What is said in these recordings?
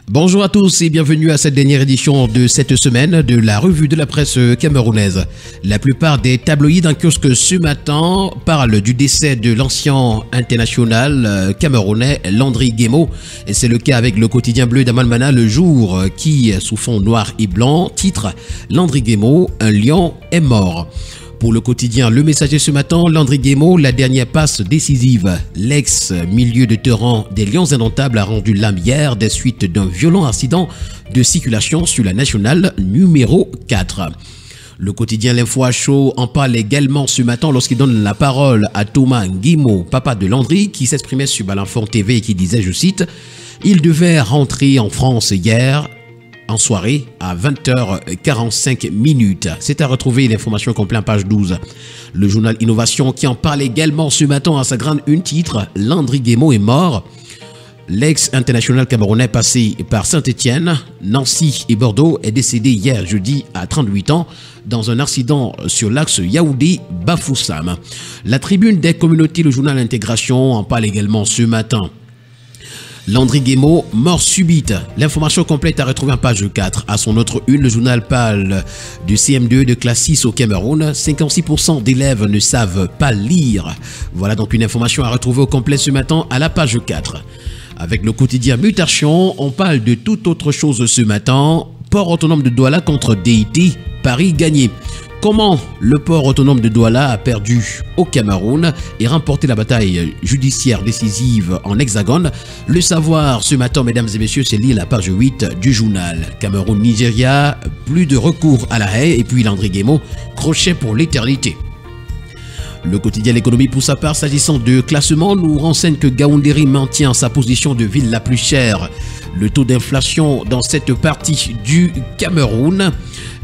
Bonjour à tous et bienvenue à cette dernière édition de cette semaine de la revue de la presse camerounaise. La plupart des tabloïds en kiosque ce matin parlent du décès de l'ancien international camerounais Landry Guémo. Et c'est le cas avec le quotidien bleu d'Amalmana Le Jour qui, sous fond noir et blanc, titre « Landry Guémo, un lion est mort ». Pour le quotidien Le Messager ce matin, Landry Guémo, la dernière passe décisive. L'ex-milieu de terrain des Lions Indomptables a rendu l'âme hier des suites d'un violent accident de circulation sur la nationale numéro 4. Le quotidien L'Info à chaud en parle également ce matin lorsqu'il donne la parole à Thomas Guémo, papa de Landry, qui s'exprimait sur Balanfort TV et qui disait, je cite, « Il devait rentrer en France hier ». En soirée à 20h45. C'est à retrouver l'information complète page 12. Le journal Innovation qui en parle également ce matin à sa grande une titre, Landry Guémo est mort. L'ex-international camerounais passé par Saint-Étienne, Nancy et Bordeaux est décédé hier jeudi à 38 ans dans un accident sur l'axe Yaoundé-Bafoussam. La tribune des communautés, le journal Intégration en parle également ce matin. Landry Guémo, mort subite. L'information complète à retrouver en page 4. À son autre une, le journal parle du CM2 de classe 6 au Cameroun. 56% d'élèves ne savent pas lire. Voilà donc une information à retrouver au complet ce matin à la page 4. Avec le quotidien Mutation, on parle de toute autre chose ce matin. Port autonome de Douala contre DIT, Paris gagné. Comment le port autonome de Douala a perdu au Cameroun et remporté la bataille judiciaire décisive en Hexagone. Le savoir ce matin, mesdames et messieurs, c'est lire la page 8 du journal. Cameroun-Nigeria, plus de recours à la haie et puis Landry Guémo, crochet pour l'éternité. Le quotidien L'économie pour sa part, s'agissant de classement, nous renseigne que Gaoundéry maintient sa position de ville la plus chère. Le taux d'inflation dans cette partie du Cameroun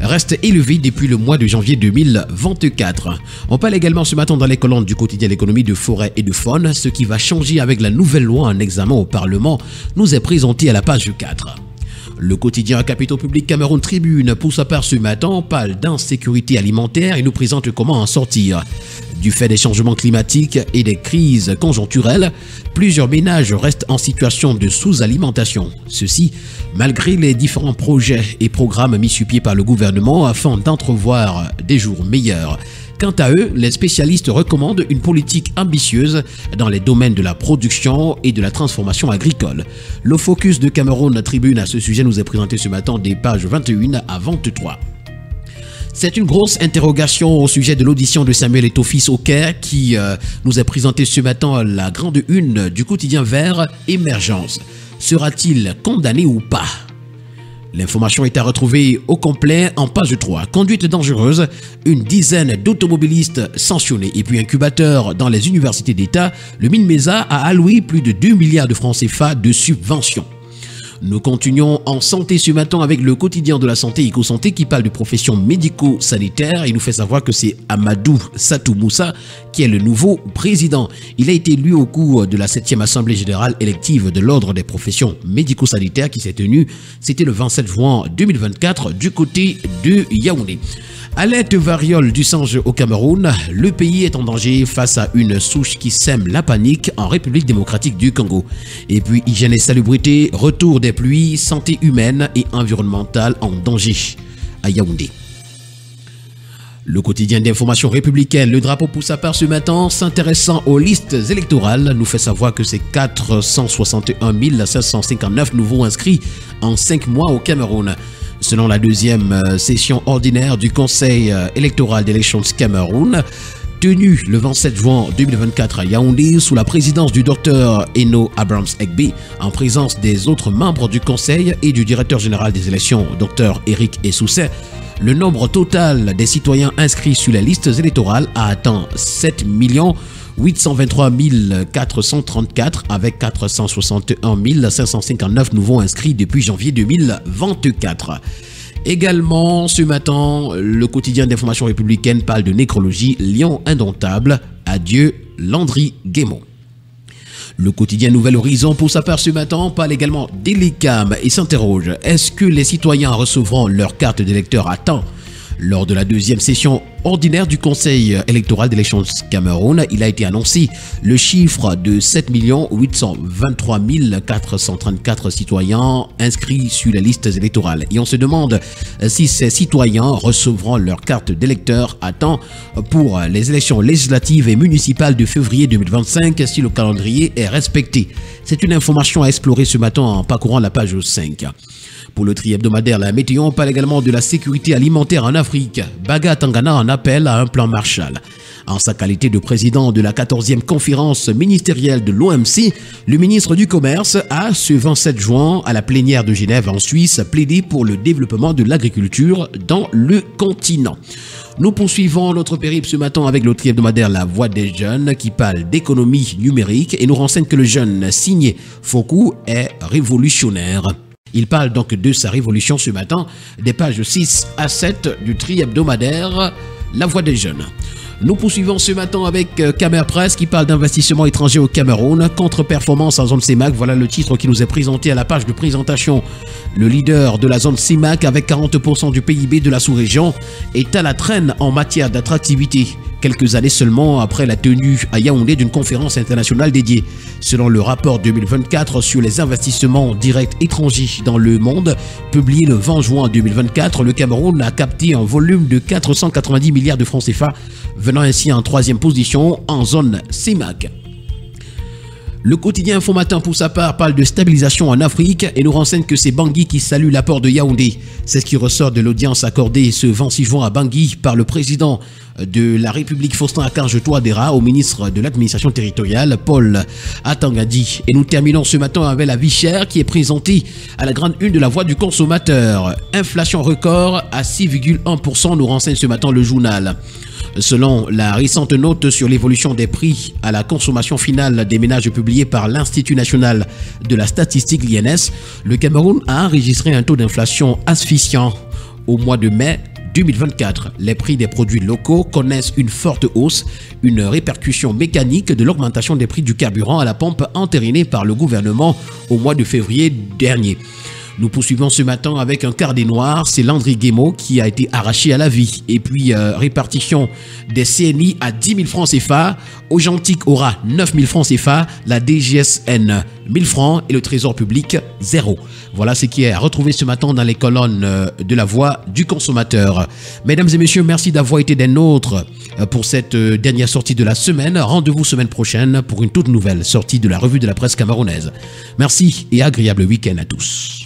reste élevé depuis le mois de janvier 2024. On parle également ce matin dans les colonnes du quotidien L'économie de forêt et de faune. Ce qui va changer avec la nouvelle loi en examen au Parlement nous est présenté à la page 4. Le quotidien Capitaux Public Cameroun Tribune, pour sa part ce matin, parle d'insécurité alimentaire et nous présente comment en sortir. Du fait des changements climatiques et des crises conjoncturelles, plusieurs ménages restent en situation de sous-alimentation. Ceci, malgré les différents projets et programmes mis sur pied par le gouvernement afin d'entrevoir des jours meilleurs. Quant à eux, les spécialistes recommandent une politique ambitieuse dans les domaines de la production et de la transformation agricole. Le focus de Cameroun Tribune à ce sujet nous est présenté ce matin des pages 21 à 23. C'est une grosse interrogation au sujet de l'audition de Samuel Eto'o-Fils au Caire qui nous est présenté ce matin à la grande une du quotidien Vert Émergence. Sera-t-il condamné ou pas ? L'information est à retrouver au complet en page 3. Conduite dangereuse, une dizaine d'automobilistes sanctionnés et puis incubateur dans les universités d'État. Le MINMESA a alloué plus de 2 milliards de francs CFA de subventions. Nous continuons en santé ce matin avec le quotidien de la santé Eco-Santé qui parle de profession médico-sanitaire et nous fait savoir que c'est Amadou Satou Moussa qui est le nouveau président. Il a été élu au cours de la 7e Assemblée Générale élective de l'Ordre des professions médico-sanitaires qui s'est tenue, c'était le 27 juin 2024 du côté de Yaoundé. Alerte variole du singe au Cameroun, le pays est en danger face à une souche qui sème la panique en République démocratique du Congo. Et puis hygiène et salubrité, retour des pluies, santé humaine et environnementale en danger à Yaoundé. Le quotidien d'information républicaine, le drapeau pour sa part ce matin, s'intéressant aux listes électorales, nous fait savoir que c'est 461 559 nouveaux inscrits en 5 mois au Cameroun. Selon la deuxième session ordinaire du Conseil électoral d'Elections Cameroun, tenue le 27 juin 2024 à Yaoundé sous la présidence du Dr Eno Abrams-Egbe, en présence des autres membres du Conseil et du directeur général des élections, Dr Eric Essoussé, le nombre total des citoyens inscrits sur les listes électorales a atteint 7 823 434 avec 461 559 nouveaux inscrits depuis janvier 2024. Également, ce matin, le quotidien d'information républicaine parle de nécrologie, lion indomptable, adieu Landry Guémo. Le quotidien Nouvel Horizon, pour sa part ce matin, parle également d'Elecam et s'interroge, est-ce que les citoyens recevront leur carte d'électeur à temps? Lors de la deuxième session ordinaire du Conseil électoral d'élections Cameroun, il a été annoncé le chiffre de 7 823 434 citoyens inscrits sur les listes électorales. Et on se demande si ces citoyens recevront leur carte d'électeur à temps pour les élections législatives et municipales de février 2025 si le calendrier est respecté. C'est une information à explorer ce matin en parcourant la page 5. Pour le tri hebdomadaire, la météo, on parle également de la sécurité alimentaire en Afrique. Baga Tangana en appelle à un plan Marshall. En sa qualité de président de la 14e conférence ministérielle de l'OMC, le ministre du Commerce a, ce 27 juin, à la plénière de Genève en Suisse, plaidé pour le développement de l'agriculture dans le continent. Nous poursuivons notre périple ce matin avec le tri hebdomadaire La Voix des Jeunes qui parle d'économie numérique et nous renseigne que le jeune signé Fokou est révolutionnaire. Il parle donc de sa révolution ce matin, des pages 6 à 7 du tri hebdomadaire La Voix des Jeunes. Nous poursuivons ce matin avec Camer Presse qui parle d'investissement étranger au Cameroun, contre-performance en zone CEMAC. Voilà le titre qui nous est présenté à la page de présentation. Le leader de la zone CEMAC avec 40% du PIB de la sous-région est à la traîne en matière d'attractivité. Quelques années seulement après la tenue à Yaoundé d'une conférence internationale dédiée. Selon le rapport 2024 sur les investissements directs étrangers dans le monde, publié le 20 juin 2024, le Cameroun a capté un volume de 490 milliards de francs CFA, venant ainsi en 3e position en zone CEMAC. Le quotidien Informateur pour sa part parle de stabilisation en Afrique et nous renseigne que c'est Bangui qui salue l'apport de Yaoundé. C'est ce qui ressort de l'audience accordée ce 26 juin à Bangui par le président de la République Faustin Archange Touadéra au ministre de l'administration territoriale Paul Atangadi. Et nous terminons ce matin avec la vie chère qui est présentée à la grande une de la Voix du consommateur. Inflation record à 6,1% nous renseigne ce matin le journal. Selon la récente note sur l'évolution des prix à la consommation finale des ménages publiée par l'Institut national de la statistique, l'INS, le Cameroun a enregistré un taux d'inflation asphyxiant. Au mois de mai 2024, les prix des produits locaux connaissent une forte hausse, une répercussion mécanique de l'augmentation des prix du carburant à la pompe entérinée par le gouvernement au mois de février dernier. Nous poursuivons ce matin avec un quart des noirs, c'est Landry Guémo qui a été arraché à la vie. Et puis répartition des CNI à 10 000 francs CFA, Augentique aura 9 000 francs CFA, la DGSN 1000 francs et le Trésor public 0. Voilà ce qui est à retrouver ce matin dans les colonnes de la Voix du consommateur. Mesdames et messieurs, merci d'avoir été des nôtres pour cette dernière sortie de la semaine. Rendez-vous semaine prochaine pour une toute nouvelle sortie de la revue de la presse camerounaise. Merci et agréable week-end à tous.